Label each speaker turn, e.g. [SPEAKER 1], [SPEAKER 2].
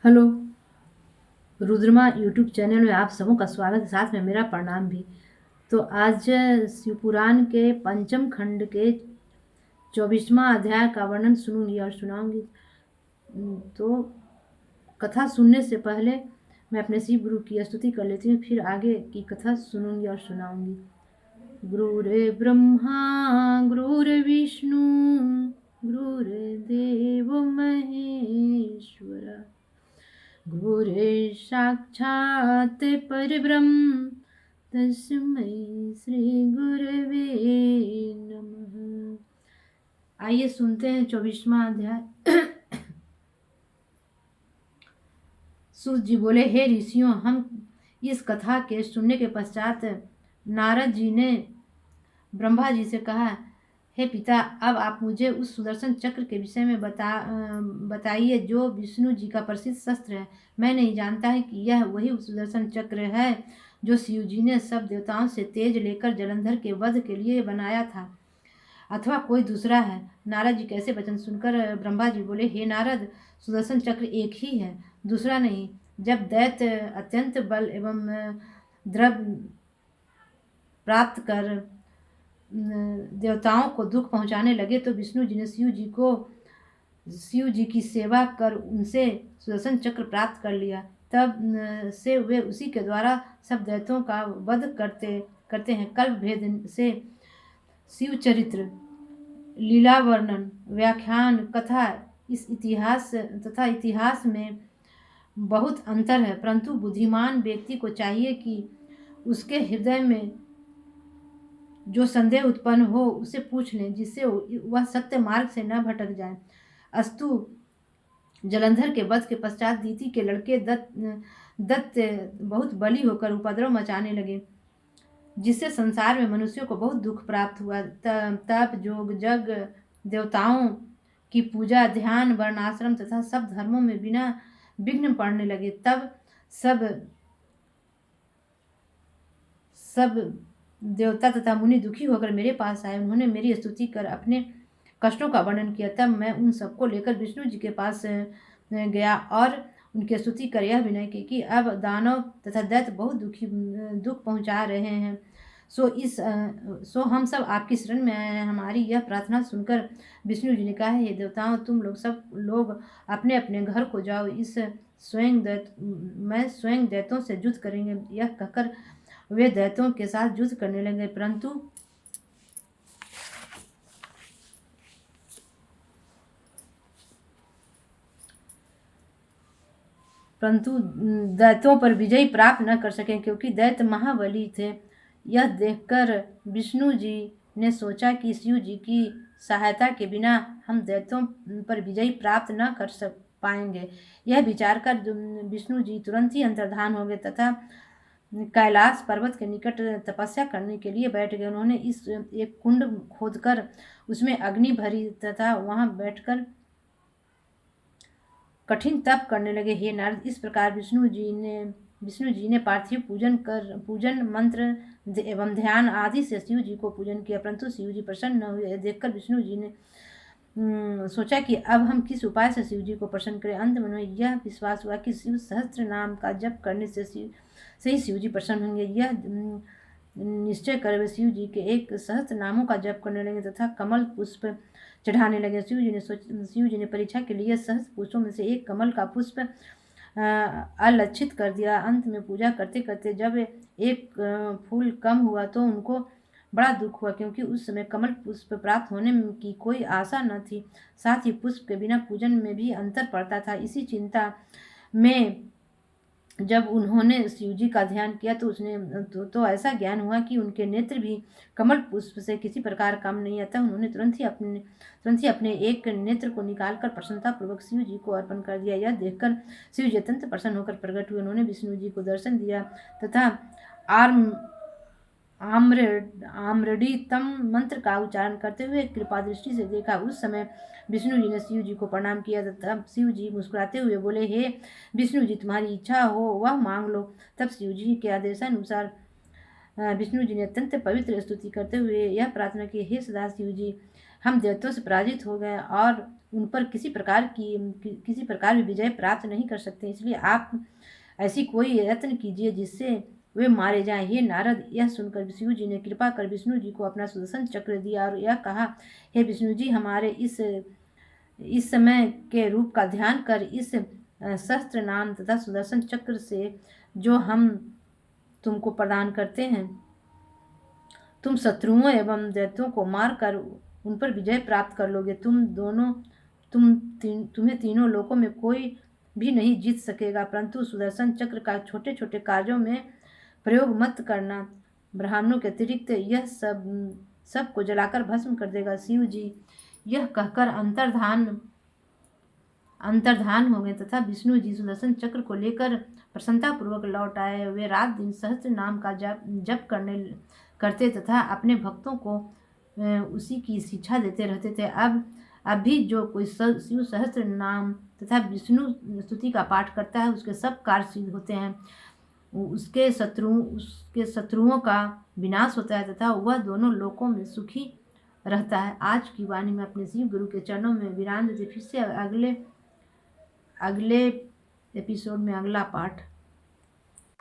[SPEAKER 1] Hello. Rudrama YouTube channel में आप सबों का स्वागत है, साथ में मेरा प्रणाम भी। तो आज शिवपुराण के पंचम खंड के 24वां अध्याय का वर्णन सुनूंगी और सुनाऊंगी। तो कथा सुनने से पहले मैं अपने शिव गुरु की स्तुति कर लेती हूँ, फिर आगे की कथा सुनूंगी और सुनाऊंगी। गुरुर्ब्रह्मा गुरुर्विष्णु गुरुर्देव महेश्वरा गुरुः साक्षात् परब्रह्म तस्मै श्री गुरवे नमः। आइए सुनते हैं 24वां अध्याय। सूत जी बोले, हे ऋषियों, हम इस कथा के सुनने के पश्चात नारद जी ने ब्रह्मा जी से कहा, हे पिता, अब आप मुझे उस सुदर्शन चक्र के विषय में बताइए जो विष्णु जी का प्रसिद्ध शस्त्र है। मैं नहीं जानता है कि यह वही सुदर्शन चक्र है जो शिव जी ने सब देवताओं से तेज लेकर जलंधर के वध के लिए बनाया था, अथवा कोई दूसरा है। नारद जी कैसे वचन सुनकर ब्रह्मा जी बोले, हे नारद, सुदर्शन चक्र एक ही है, दूसरा नहीं। जब दैत्य अत्यंत बल एवं द्रव्य प्राप्त कर देवताओं को दुख पहुंचाने लगे तो विष्णु जी ने शिव जी की सेवा कर उनसे सुदर्शन चक्र प्राप्त कर लिया। तब से वे उसी के द्वारा सब दैत्यों का वध करते हैं। कल्प भेद से शिव चरित्र, लीला वर्णन, व्याख्यान, कथा इतिहास में बहुत अंतर है, परंतु बुद्धिमान व्यक्ति को चाहिए कि उसके हृदय में जो संदेह उत्पन्न हो उसे पूछ लें, जिससे वह सत्य मार्ग से न भटक जाए। अस्तु जलंधर के वध के पश्चात दीति के लड़के दत्त बहुत बली होकर उपद्रव मचाने लगे, जिससे संसार में मनुष्यों को बहुत दुख प्राप्त हुआ। तप जोग जग देवताओं की पूजा, ध्यान, वर्णाश्रम तथा सब धर्मों में बिना विघ्न पड़ने लगे। तब सब देवता तथा मुनि दुखी होकर मेरे पास आए। उन्होंने मेरी स्तुति कर अपने कष्टों का वर्णन किया। तब मैं उन सबको लेकर विष्णु जी के पास गया और उनकी स्तुति कर यह विनय की कि अब दानव तथा दैत्य बहुत दुख पहुंचा रहे हैं, सो हम सब आपकी शरण में आए हैं। हमारी यह प्रार्थना सुनकर विष्णु जी ने कहा, हे देवताओं, तुम लोग सब लोग अपने अपने घर को जाओ, मैं स्वयं दैत्यों से युद्ध करेंगे। यह कहकर वे दैत्यों के साथ युद्ध करने लगे, परंतु दैत्यों पर विजय प्राप्त न कर सके, क्योंकि दैत्य महाबली थे। यह देखकर विष्णु जी ने सोचा कि शिव जी की सहायता के बिना हम दैत्यों पर विजय प्राप्त न कर पाएंगे। यह विचार कर विष्णु जी तुरंत ही अंतर्धान हो गए तथा कैलाश पर्वत के निकट तपस्या करने के लिए बैठ गए। उन्होंने एक कुंड खोदकर उसमें अग्नि भरी तथा वहां बैठकर कठिन तप करने लगे। हे नारद, इस प्रकार विष्णु जी ने पार्थिव पूजन मंत्र एवं ध्यान आदि से शिव जी को पूजन किया, परंतु शिव जी प्रसन्न न हुए। देखकर विष्णु जी ने सोचा कि अब हम किस उपाय से शिव जी को प्रसन्न करें। अंत में उन्हें यह विश्वास हुआ कि शिव सहस्त्र नाम का जप करने से ही शिव जी प्रसन्न होंगे। यह निश्चय कर वे शिव जी के एक सहस्त्र नामों का जप करने लगे तथा कमल पुष्प चढ़ाने लगे। शिव जी ने परीक्षा के लिए सहस्त्र पुष्पों में से एक कमल का पुष्प अलक्षित कर दिया। अंत में पूजा करते करते जब एक फूल कम हुआ तो उनको बड़ा दुख हुआ, क्योंकि उस समय कमल पुष्प प्राप्त होने की कोई आशा न थी। साथ ही पुष्प के बिना पूजन में भी अंतर पड़ता था। इसी चिंता में जब उन्होंने शिव जी का ध्यान किया तो ऐसा ज्ञान हुआ कि उनके नेत्र भी कमल पुष्प से किसी प्रकार कम नहीं। अतः उन्होंने तुरंत ही अपने एक नेत्र को निकालकर प्रसन्नता पूर्वक शिव जी को अर्पण कर दिया। यह देखकर शिव जी अत्यंत प्रसन्न होकर प्रकट हुए। उन्होंने विष्णु जी को दर्शन दिया तथा आम्रडीतम मंत्र का उच्चारण करते हुए कृपा दृष्टि से देखा। उस समय विष्णु जी ने शिव जी को प्रणाम किया तब शिव जी मुस्कुराते हुए बोले, हे विष्णु जी, तुम्हारी इच्छा हो वह मांग लो। तब शिव जी के आदेशानुसार विष्णु जी ने अत्यंत पवित्र स्तुति करते हुए यह प्रार्थना की, हे सदा शिव जी, हम दैत्यों से पराजित हो गए और उन पर किसी प्रकार भी विजय प्राप्त नहीं कर सकते। इसलिए आप ऐसी कोई यत्न कीजिए जिससे वे मारे जाएं। हे नारद, यह सुनकर शिव जी ने कृपा कर विष्णु जी को अपना सुदर्शन चक्र दिया और यह कहा, हे विष्णु जी, हमारे इस समय के रूप का ध्यान कर इस शस्त्र नाम तथा सुदर्शन चक्र से जो हम तुमको प्रदान करते हैं, तुम शत्रुओं एवं दैत्यों को मारकर उन पर विजय प्राप्त कर लोगे। तुम्हें तीनों लोकों में कोई भी नहीं जीत सकेगा, परंतु सुदर्शन चक्र का छोटे छोटे कार्यों में प्रयोग मत करना। ब्राह्मणों के अतिरिक्त यह सबको जलाकर भस्म कर देगा। शिव जी यह कहकर अंतर्धान हो गए तथा विष्णु जी सुदर्शन चक्र को लेकर प्रसन्नता पूर्वक लौट आए। वे रात दिन सहस्त्र नाम का जप करते तथा अपने भक्तों को उसी की शिक्षा देते रहते थे। अब भी जो कोई शिव सहस्त्र नाम तथा विष्णु स्तुति का पाठ करता है उसके सब कार्य सिद्ध होते हैं, उसके शत्रुओं का विनाश होता है तथा वह दोनों लोकों में सुखी रहता है। आज की वाणी में अपने शिव गुरु के चरणों में विराम देते फिर से अगले एपिसोड में अगला पाठ